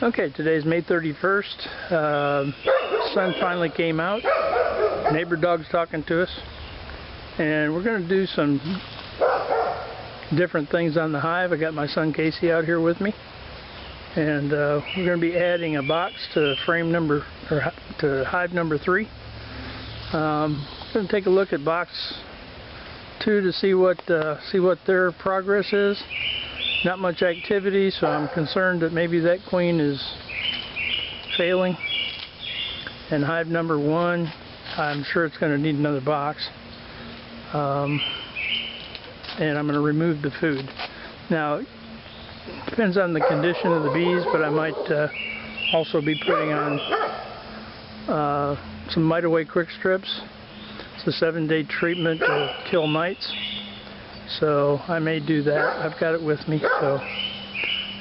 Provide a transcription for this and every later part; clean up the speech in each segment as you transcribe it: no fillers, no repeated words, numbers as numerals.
Okay, today's May 31st. Sun finally came out. Neighbor dog's talking to us. And we're going to do some different things on the hive. I got my son Casey out here with me. And we're going to be adding a box to frame number, or to hive number 3. Going to take a look at box 2 to see what their progress is. Not much activity, so I'm concerned that maybe that queen is failing. And hive number 1, I'm sure it's going to need another box. And I'm going to remove the food. Now, it depends on the condition of the bees, but I might also be putting on some Mite Away quick strips. It's a 7-day treatment to kill mites. So I may do that. I've got it with me. So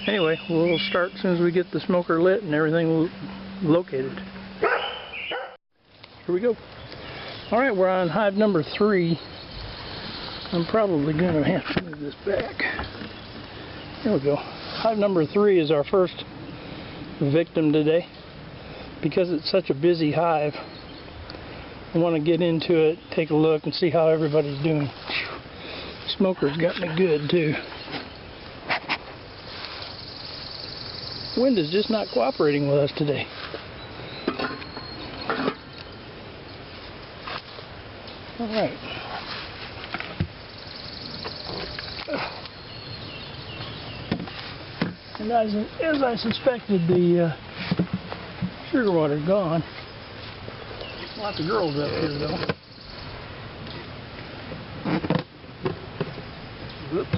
anyway, we'll start as soon as we get the smoker lit and everything located. Here we go. Alright, we're on hive number 3. I'm probably going to have to move this back. There we go. Hive number 3 is our first victim today. Because it's such a busy hive, I want to get into it, take a look, and see how everybody's doing. Smoker's got me good too. Wind is just not cooperating with us today. Alright. And as I suspected, the sugar water's gone. Lots of girls up here though. Whoops.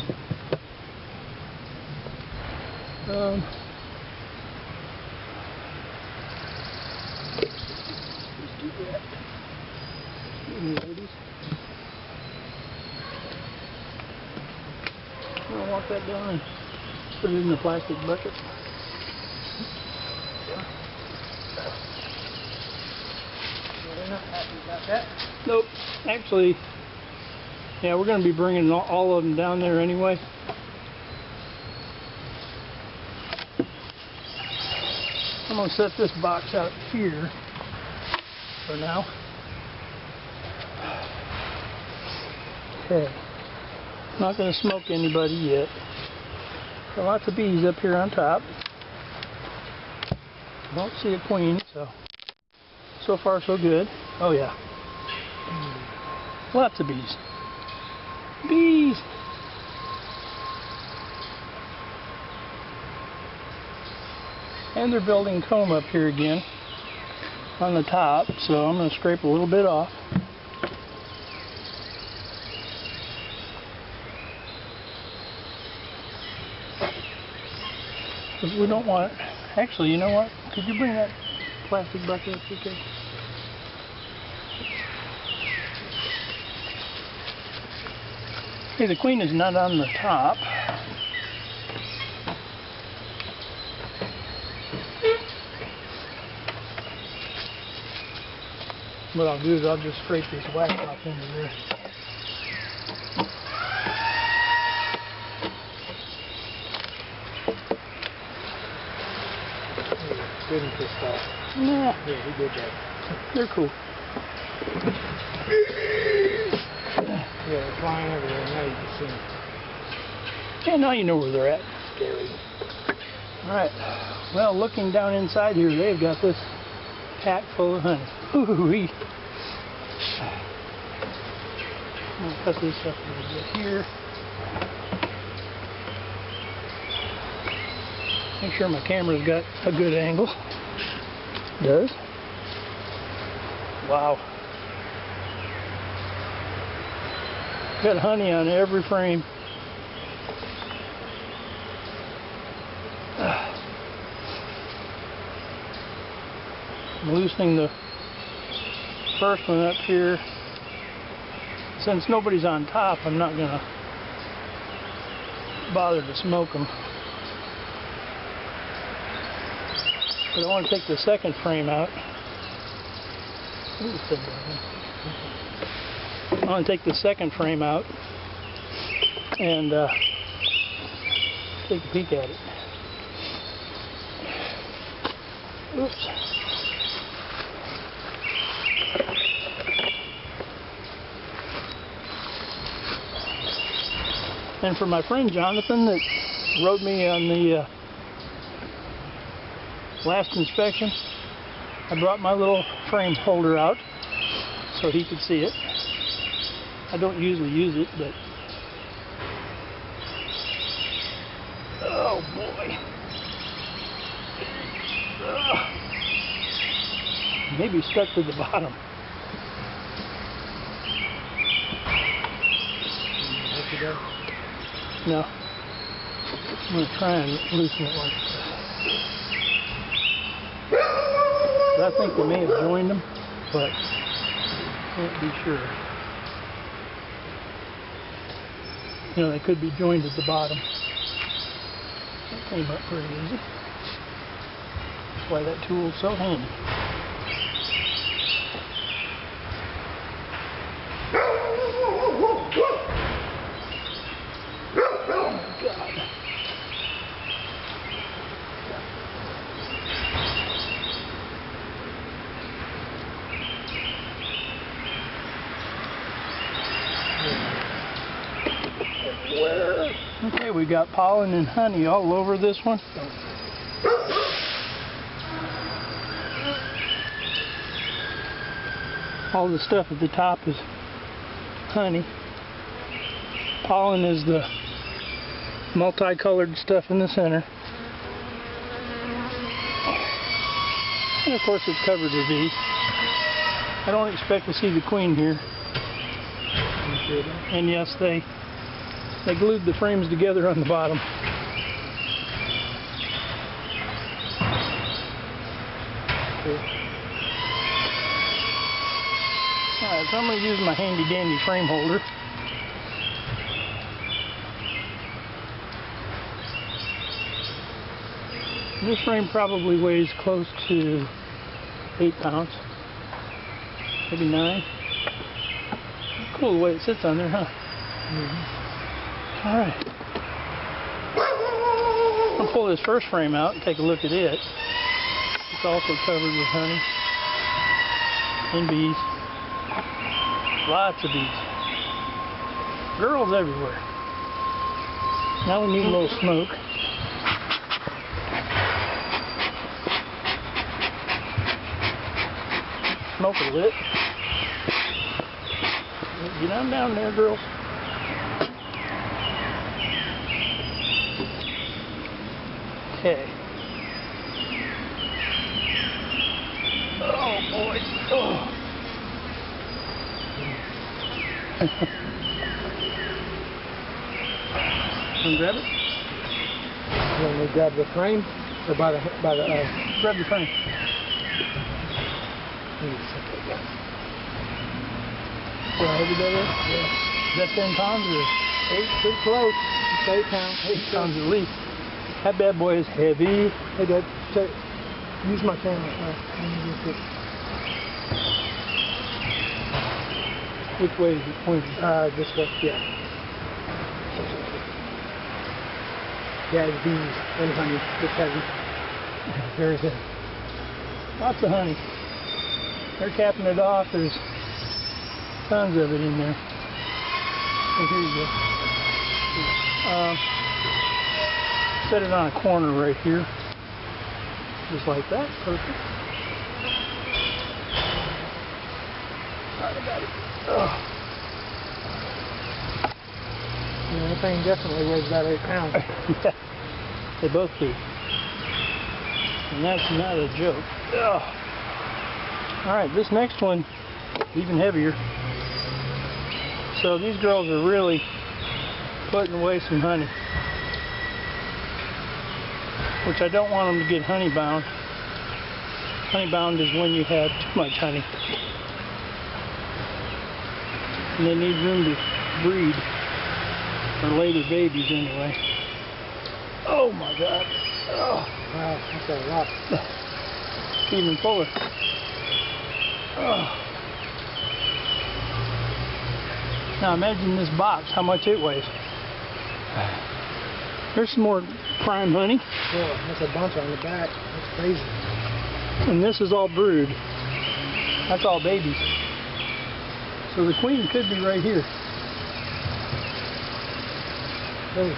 Let's do that. Ladies. I don't want that down and put it in the plastic bucket. They're not happy about that. Nope. Actually, yeah, we're going to be bringing all of them down there anyway. I'm going to set this box out here for now. Okay. Not going to smoke anybody yet. Got lots of bees up here on top. Don't see a queen, so far so good. Oh yeah. Lots of bees. Bees! And they're building comb up here again on the top, so I'm going to scrape a little bit off. Because we don't want it. Actually, you know what? Could you bring that plastic bucket up here, Kate? Okay, the queen is not on the top. What I'll do is I'll just scrape this wax off into there. Good and pissed off. Nah. Yeah, he did that. They're cool. Yeah, they're flying everywhere. Now you can see them. Yeah, now you know where they're at. Scary. Alright. Well, looking down inside here, they've got this pack full of honey. Ooh-wee. I'm going to cut this up a little bit here. Make sure my camera's got a good angle. It does. Wow. Got honey on every frame. I'm loosening the first one up here. Since nobody's on top, I'm not going to bother to smoke them. But I want to take the second frame out. I want to take the second frame out and take a peek at it. Oops. And for my friend Jonathan that rode me on the last inspection, I brought my little frame holder out so he could see it. I don't usually use it, but oh boy. Maybe stuck to the bottom. No. I'm going to try and loosen it like this. I think they may have joined them, but can't be sure. You know, they could be joined at the bottom. That came up pretty easy. That's why that tool is so handy. Oh my God. Okay, we got pollen and honey all over this one. All the stuff at the top is honey. Pollen is the multicolored stuff in the center. And of course it's covered with these. I don't expect to see the queen here. And yes, they glued the frames together on the bottom. Alright, so I'm going to use my handy dandy frame holder. This frame probably weighs close to 8 pounds, maybe 9. Cool the way it sits on there, huh? Alright. I'll pull this first frame out and take a look at it. It's also covered with honey and bees. Lots of bees. Girls everywhere. Now we need a little smoke. Smoke a lit. Get on down there, girls. Okay. Oh boy. Oh. Wanna grab it? You want me to grab the frame or by the grab the frame. So how heavy that is? Yeah. Is that 10 pounds or 8? Pretty close. It's 8 pounds. 8 pounds at least. That bad boy is heavy. Hey, Dad, use my camera. Which way is it pointing? This way. Yeah. Yeah, it's bees and honey. It's heavy. Very heavy. Lots of honey. They're capping it off. There's tons of it in there. And here you go. Set it on a corner right here. Just like that. Perfect. Alright, I got it. Yeah, that thing definitely weighs about 8 pounds. Yeah, they both do. And that's not a joke. Alright, this next one, even heavier. So these girls are really putting away some honey. Which I don't want them to get honey bound. Honey bound is when you have too much honey. And they need room to breed. Or lay their babies anyway. Oh my God. Oh. Wow, that's a lot. Even fuller. Oh. Now imagine this box, how much it weighs. There's some more prime honey. Yeah, that's a bunch on the back. That's crazy. And this is all brood. That's all babies. So the queen could be right here. Oh.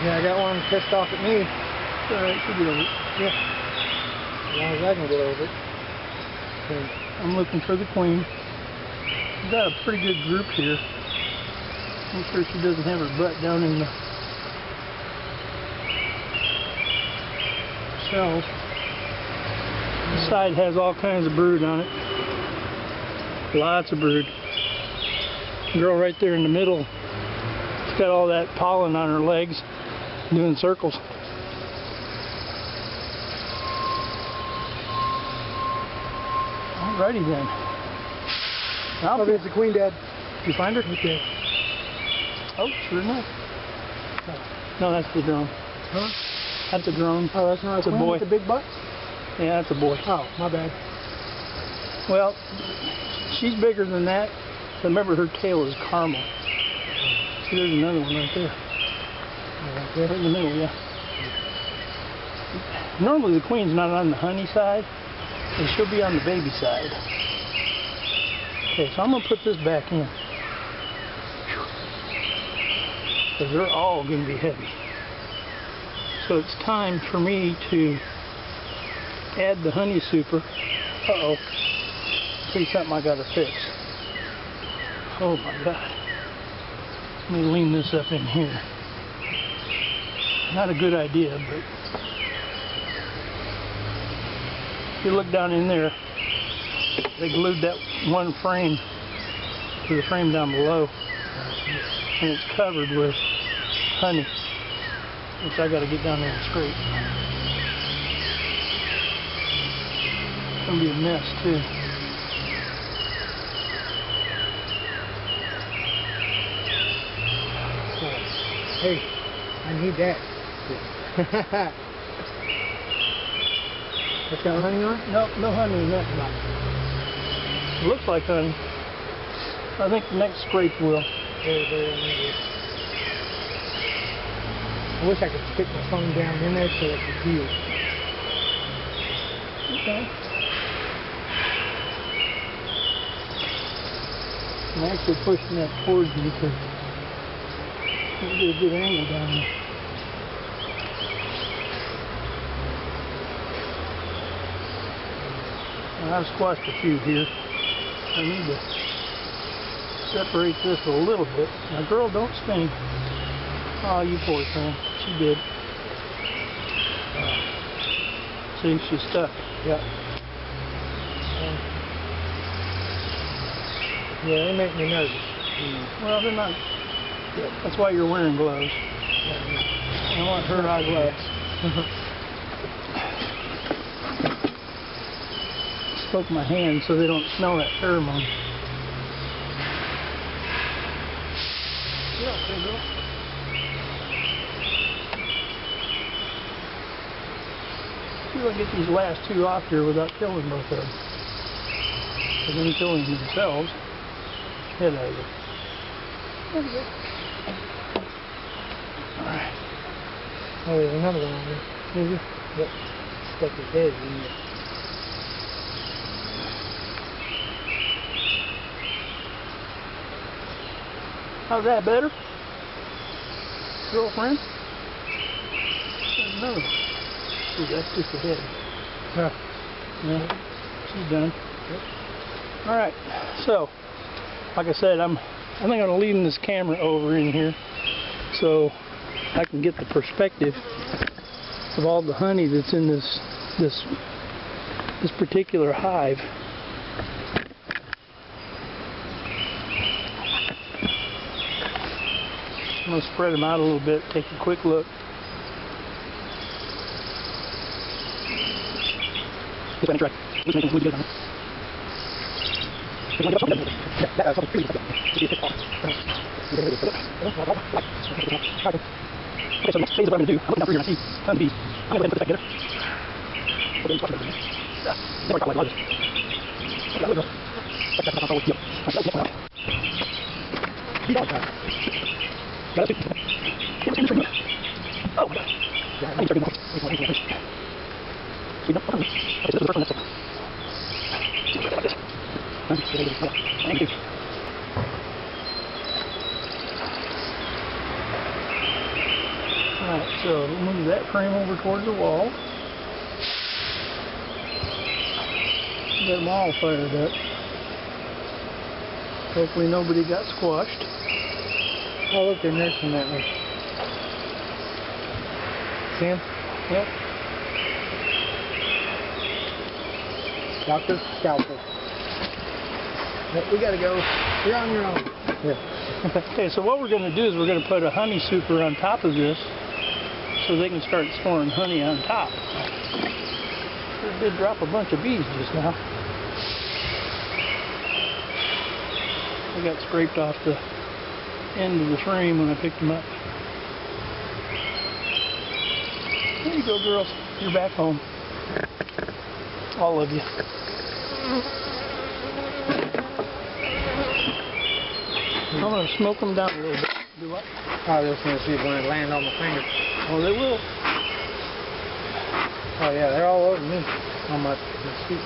Yeah, I got one pissed off at me. Alright, she'll get over it. Yeah. As long as I can get over it. Okay. I'm looking for the queen. We've got a pretty good group here. Make sure she doesn't have her butt down in the cells. The side has all kinds of brood on it. Lots of brood. The girl right there in the middle, she's got all that pollen on her legs, doing circles. Alrighty then. Oh, there's the queen, Dad. Did you find her? Okay. Oh, sure enough. No, that's the drone. Huh? That's a drone. Oh, that's not That's a queen boy. with the big butt? Yeah, that's a boy. Oh, my bad. Well, she's bigger than that. Remember, her tail is caramel. See, there's another one right there. Right there. Right in the middle, yeah. Normally the queen's not on the honey side, and she'll be on the baby side. Okay, so I'm going to put this back in. Because they're all going to be heavy. So it's time for me to add the honey super. Uh-oh. See something I got to fix. Oh my God. Let me lean this up in here. Not a good idea, but if you look down in there, they glued that one frame to the frame down below, and it's covered with honey, which I got to get down there and scrape. It's going to be a mess too. Hey, I need that. That's got honey on it? No, no honey in that box. It looks like honey. I think the next scrape will. I wish I could stick my phone down in there so it could feel. Okay. I'm actually pushing that towards me because get a good angle down there. Well, I've squashed a few here. I need to separate this a little bit. Now, girl, don't sting. Oh, you poor thing. She did. See, she's stuck. Yeah. Yeah, they make me nervous. Well, they're not. That's why you're wearing gloves. I want her eye gloves. Poke my hand so they don't smell that pheromone. Yeah, okay, girl. See if I can get these last two off here without killing both of them. And then killing themselves. Head out of it. There we go. Alright. Oh, there's another one on there. Is it? Yep. Stuck his head in there. How's that better? Girlfriend? There's another one. Ooh, that's just the head. Huh. Yeah, she's done. Yep. Alright, so, like I said, I think I'm going to leave this camera over in here so I can get the perspective of all the honey that's in this particular hive. I'm going to spread them out a little bit, take a quick look. This one, correct. Which makes them good on it. Okay, so next phase of what I'm going to do, I'm looking down through here and I see tons of bees. I'm going to go ahead and put this back together. Never got like largest. Oh my God. I need to start doing Alright, so move that frame over towards the wall. Get them all fired up. Hopefully nobody got squashed. Oh look, they're nursing that one. See him? Yep. Doctor, scalpel. Yep, we gotta go. You're on your own. Yeah. Okay, so what we're going to do is we're going to put a honey super on top of this so they can start storing honey on top. Sure did drop a bunch of bees just now. I got scraped off the end of the frame when I picked them up. There you go, girls. You're back home. All of you. I'm going to smoke them down a little bit. Do what? I was just gonna see if when it land on my finger. Oh, they will. Oh yeah, they're all over me. On my feet.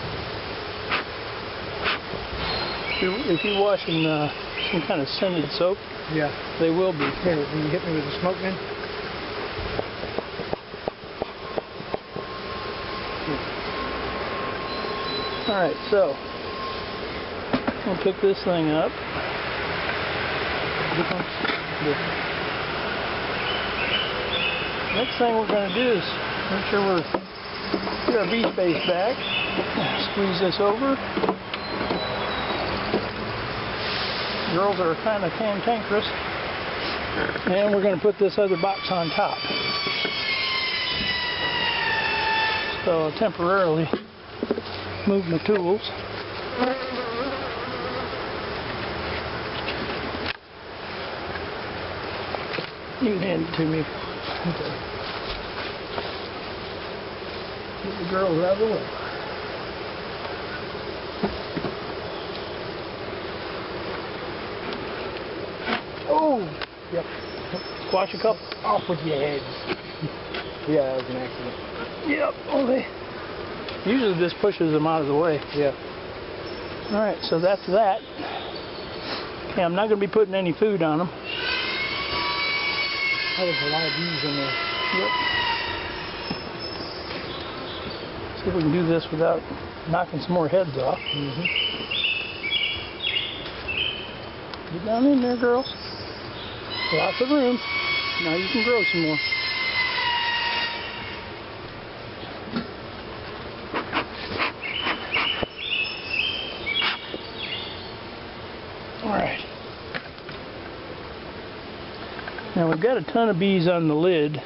If you wash in some kind of scented soap, Yeah. they will be. Here, can you hit me with the smoke gun? Alright, so we'll pick this thing up. Next thing we're going to do is make sure we're get our bee space back. Squeeze this over. Girls are kind of cantankerous. And we're going to put this other box on top. So I'll temporarily move my tools. You can hand it to me. Okay. Get the girls out of the way. Oh! Yep. Squash a couple. Off with your heads. Yeah, that was an accident. Yep. Oh, usually this pushes them out of the way. Yeah. Alright, so that's that. Okay, I'm not going to be putting any food on them. Oh, there's a lot of bees in there. Yep. See if we can do this without knocking some more heads off. Mm-hmm. Get down in there, girls. Lots of room. Now you can grow some more. Alright. Now we've got a ton of bees on the lid.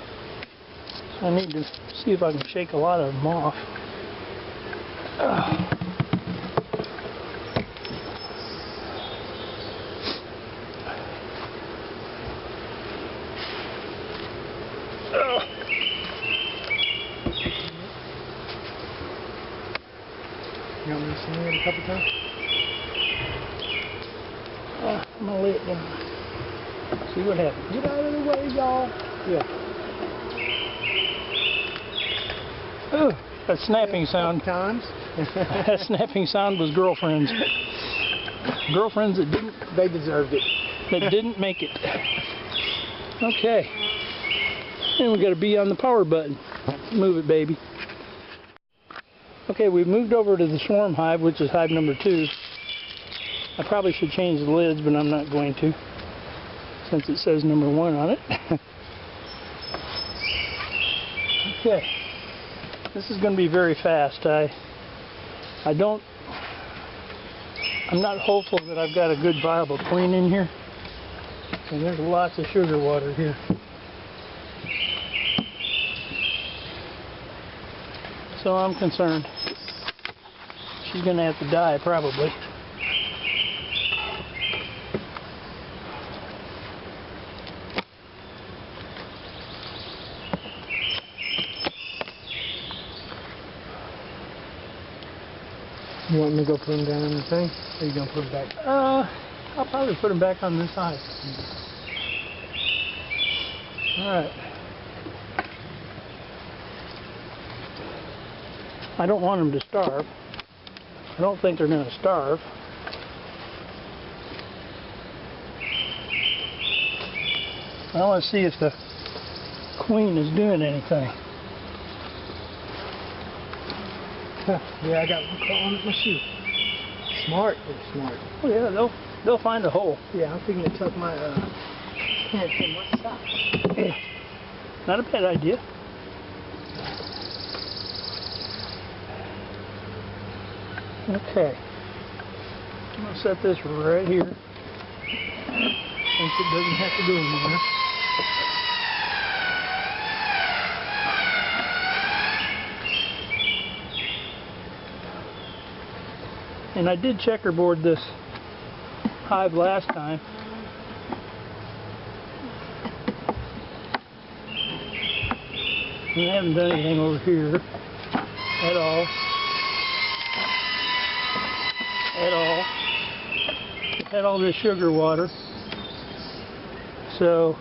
So I need to see if I can shake a lot of them off. You want me to sing it a couple times? I'm going to lay it down. See what happens. Get out of the way, y'all. Yeah. Ooh, that snapping sound. Times. That snapping sound was girlfriends. Girlfriends that didn't They deserved it. make it. Okay. And we got to be on the power button. Move it, baby. Okay, we've moved over to the Swarm Hive, which is hive number 2. I probably should change the lids, but I'm not going to, since it says number 1 on it. Okay. This is going to be very fast. I'm not hopeful that I've got a good viable queen in here. And there's lots of sugar water here. So I'm concerned. She's going to have to die, probably. You want me to go put them down on the thing? Or are you going to put them back? I'll probably put them back on this side. Alright. I don't want them to starve. I don't think they're going to starve. I want to see if the queen is doing anything. Yeah, I got one caught on my shoe. Smart, they're smart. Oh yeah, they'll find a hole. Yeah, I'm thinking to tuck my pants in my socks. Yeah. Not a bad idea. Okay. I'm going to set this right here. Since it doesn't have to go anywhere. And I did checkerboard this hive last time. And I haven't done anything over here at all. It's had all this sugar water. So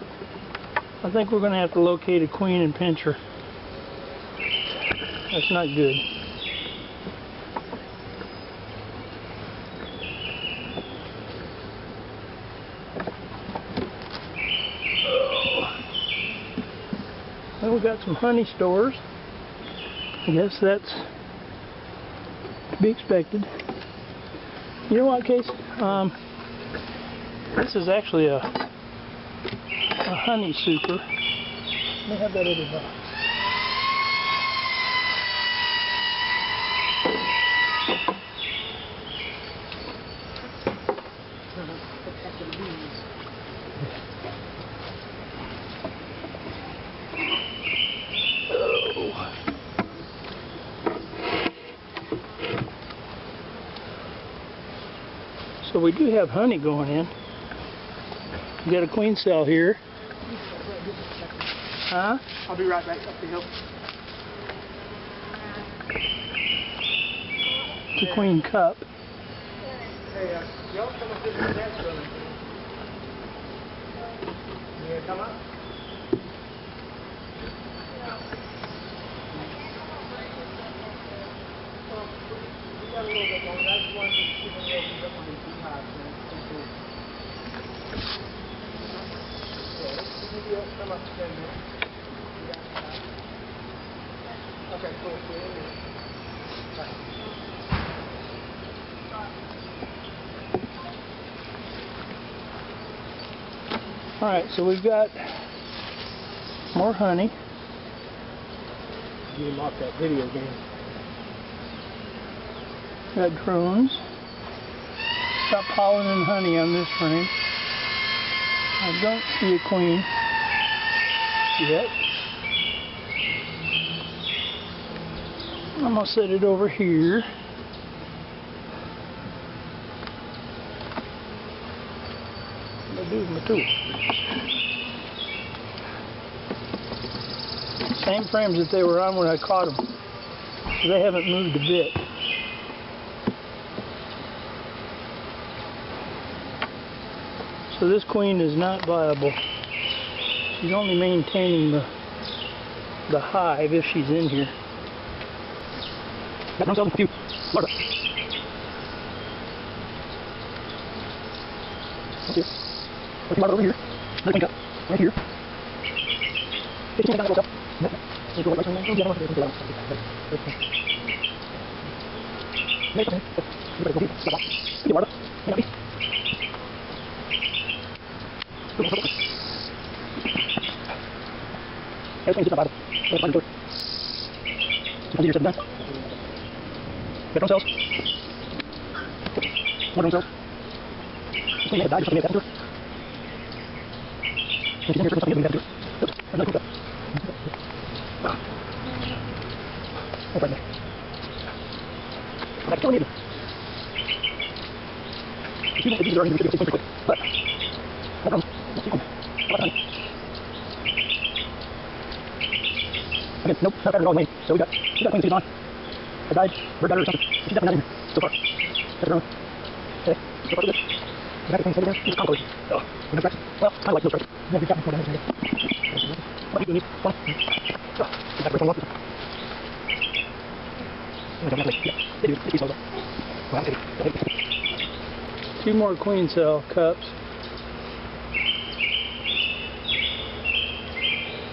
I think we're going to have to locate a queen and pinch her. That's not good. Well, we got some honey stores. I guess that's to be expected. You know what, Case? This is actually a honey super. Let me have that other box. So we do have honey going in. We got a queen cell here. Huh? I'll be right back up the hill. It's a queen cup. Hey, y'all come up this next building. You gonna come up? Well, we got a little bit longer. I just wanted to see if you opened up on these beehives, man. It's pretty cool. Yeah, let's see if you come up to 10 minutes. Okay, cool. See you in a minute. Bye. Alright, so we've got more honey. Get him off that video game. Got drones. Got pollen and honey on this frame. I don't see a queen yet. I'm going to set it over here. What do I do with my tool? Same frames that they were on when I caught them. So they haven't moved a bit. So this queen is not viable. She's only maintaining the hive if she's in here. Got myself a few larvae. Right here. A few larvae over here. Another queen cup. Right here. 15 down the cup. Everything's just about it. Get drone cells. More drone cells. This thing may have died, just to make that into it. If she's in here, something getting that into it. Oops, there's another cool stuff. Oh, right there. That's still needed. These are already going to be pretty quick, but no problem. Let's keep them. A lot of honey. Again, nope, not battery all the way. So we got queen seeds on. I died, bird got her or something. She's definitely not in here so far. Check her on. Okay, so far so good. The back of the queen there, it's concord. Oh, no tracks. Well, I like no tracks. Yeah, we've got more damage here. What are you doing? One. Oh, get back away from one. 2 more queen cell cups.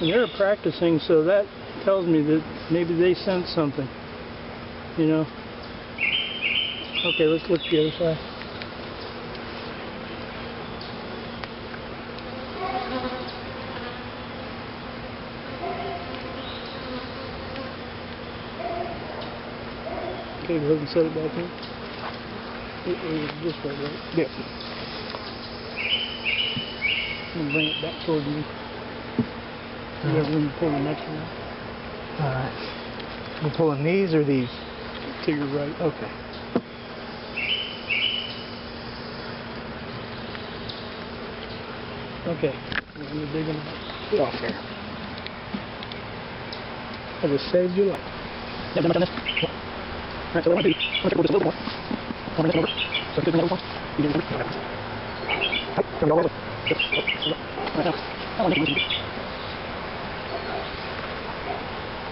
And they're practicing, so that tells me that maybe they sense something, you know. Okay, let's look at the other side. Okay, go ahead and set it back in. It was this way, right? Yeah. I'm gonna bring it back toward you. You have room to pull the next one out. Alright. We're pulling these or these? To your right. Okay. Okay. We're gonna dig them out. Get off there. I just saved your life. Yeah, done this. Alright, so what I want to do, I'm going to take a little bit more. I'll bring this over. So if you bring it over, you do it over. Right, bring it all over. Right now, I want to make it easy.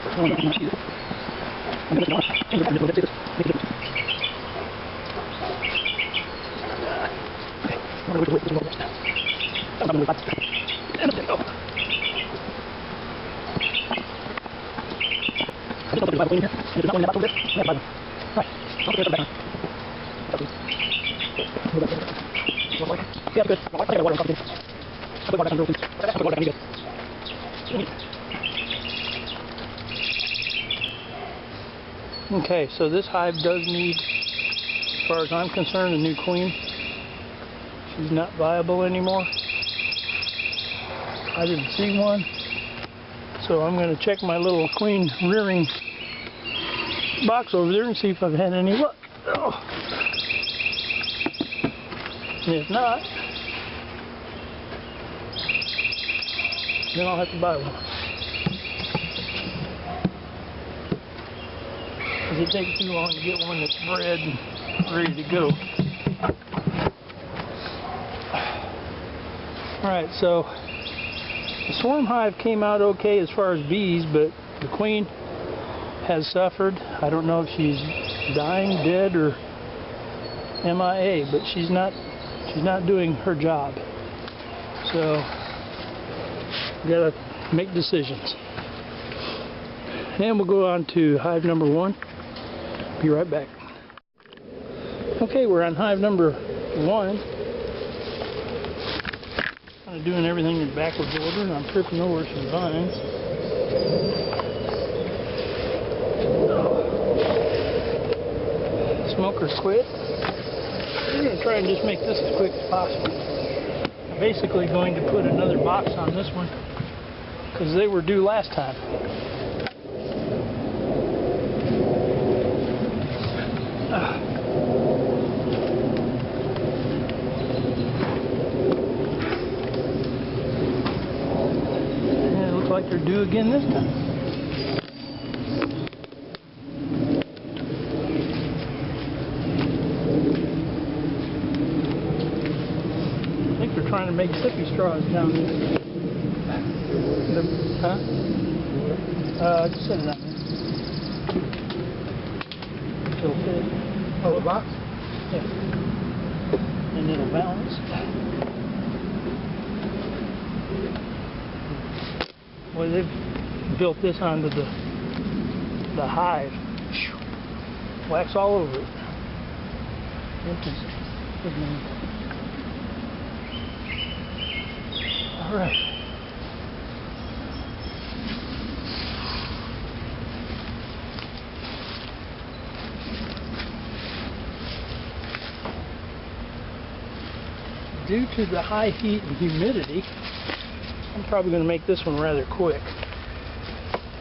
I want to make it easy. I'm going to change it a little bit. Make it different. Okay, I'm going to wait for this one more. I'm going to wait 5. And there we go. I just don't put the Bible in here. And if it's not going in that box over there, I have the Bible. Right. I'll put it back on. Yeah, good. I'll take the water and I'll put water back on real soon. I'll put water back on. Okay, so this hive does need, as far as I'm concerned, a new queen. She's not viable anymore. I didn't see one. So I'm going to check my little queen rearing box over there and see if I've had any luck. Oh. And if not, then I'll have to buy one. Because it takes too long to get one that's bred and ready to go. Alright, so the swarm hive came out okay as far as bees, but the queen has suffered. I don't know if she's dying, dead, or MIA, but she's not doing her job. So we gotta make decisions. And we'll go on to hive number 1. Be right back. Okay, we're on hive number 1. Kind of doing everything in backwards order, and I'm tripping over some vines. Smoker's quit. We're going to try and just make this as quick as possible. I'm basically going to put another box on this one because they were due last time. And it looks like they're due again this time. Trying to make sippy straws down there. Just set it on there. It'll fit. Oh, the box? Yeah. And it'll balance. Well, they've built this onto the hive. Wax all over it. Interesting. All right. Due to the high heat and humidity, I'm probably going to make this one rather quick.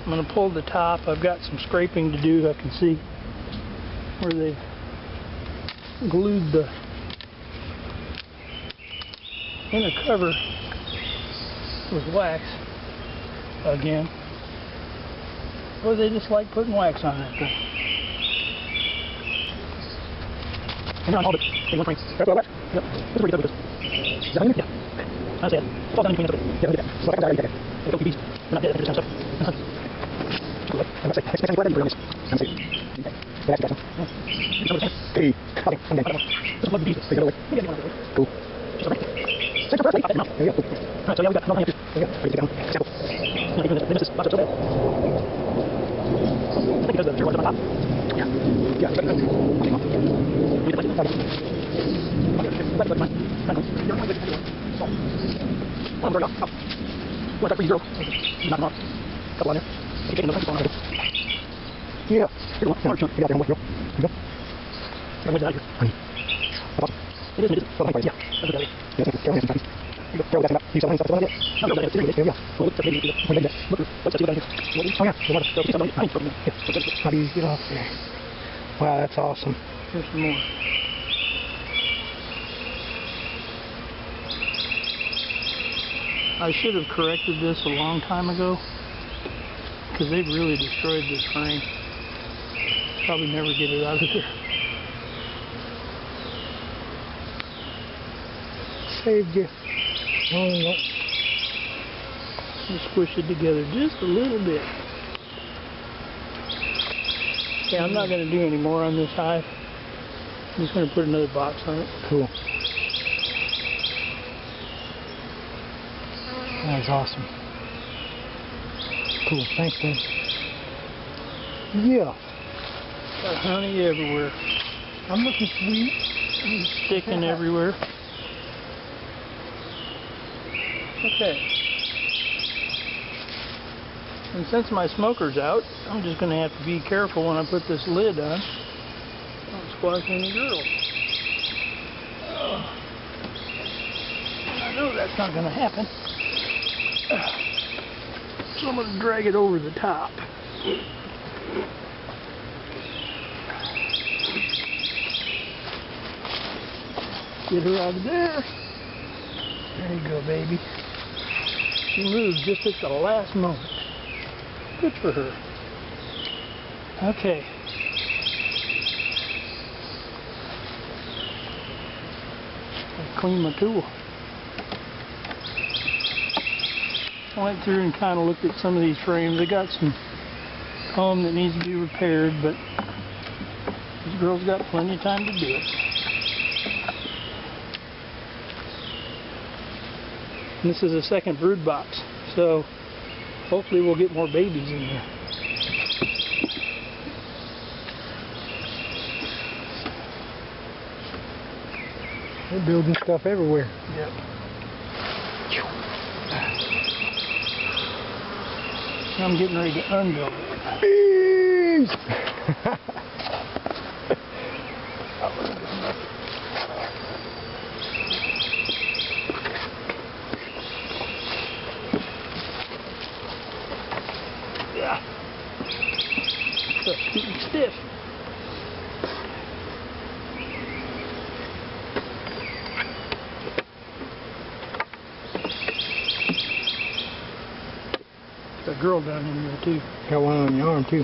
I'm going to pull the top. I've got some scraping to do. I can see where they've glued the inner cover with wax again. Boy, they just like putting wax on that thing. And now I hold it in one frame. That's all wax. Yep. That's pretty good with this. Is that in? Yeah. That's it. Fall down in between. Yeah, look at that. So I can die already. Go keep these. They're not dead. They're just kind of stuff. I'm not saying. Next time you put that, you bring this. Hey. Take it away. Cool. There you go. Alright, so yeah, we got another here. There you go. Take it down. Sample. This is box over there. I think because the sugar was on top. Yeah. Yeah. Okay. We can let it. Let it. I'm going up. What that for 0? Not enough. Couple on there. Keep taking those on there. Yeah. Here, one. Get out there and work. Here you go. I'm going to out here. Honey. It is. Yeah. That's what that is. Yeah, that's careful. You go. Careful, that's about. You saw something like that? No, that's it. Yeah. Well, look, maybe. Look, what's that you got here? Oh, yeah. The water. So, keep something. Yeah. How do you get off there? Wow, that's awesome. Here's some more. I should have corrected this a long time ago, because they've really destroyed this frame. Probably never get it out of there. Saved you. Oh, no. Just squish it together just a little bit. Yeah, I'm not going to do any more on this hive. I'm just going to put another box on it. Cool. That's awesome. Cool. Thanks, Dan. Yeah. Got honey everywhere. I'm looking sweet. It's sticking everywhere. Okay. And since my smoker's out, I'm just going to have to be careful when I put this lid on. Don't squash any girls. I know that's not going to happen. So I'm going to drag it over the top. Get her out of there. There you go, baby. She moved just at the last moment. Good for her. Okay. I'll clean my tool. I went through and kind of looked at some of these frames. They got some foam that needs to be repaired, but this girl's got plenty of time to do it. And this is a second brood box, so hopefully we'll get more babies in here. They're building stuff everywhere. Yep. I'm getting ready to unbuild it. Bees! Yeah. Stuff's getting stiff. Got a girl down in there too. Got one on your arm too.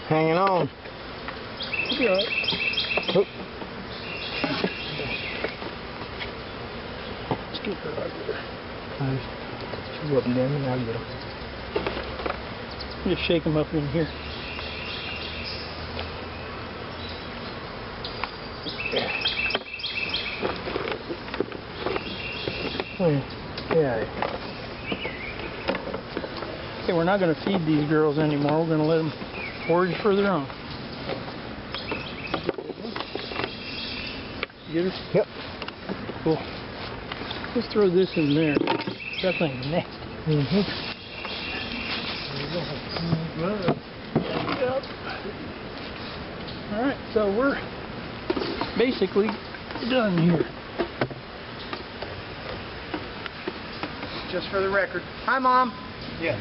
Hanging on. It'll be alright. Oh. Let's get her out of there. She's up and down and I'll get her. Just shake them up in here. Oh, yeah. Okay, we're not going to feed these girls anymore. We're going to let them forage for their own. Get her? Yep. Cool. Let's throw this in there. That thing's nasty. Mm-hmm. Yep. Alright, so we're basically done here. Just for the record. Hi, Mom. Yeah.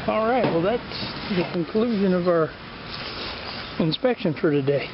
Alright, well that's the conclusion of our inspection for today.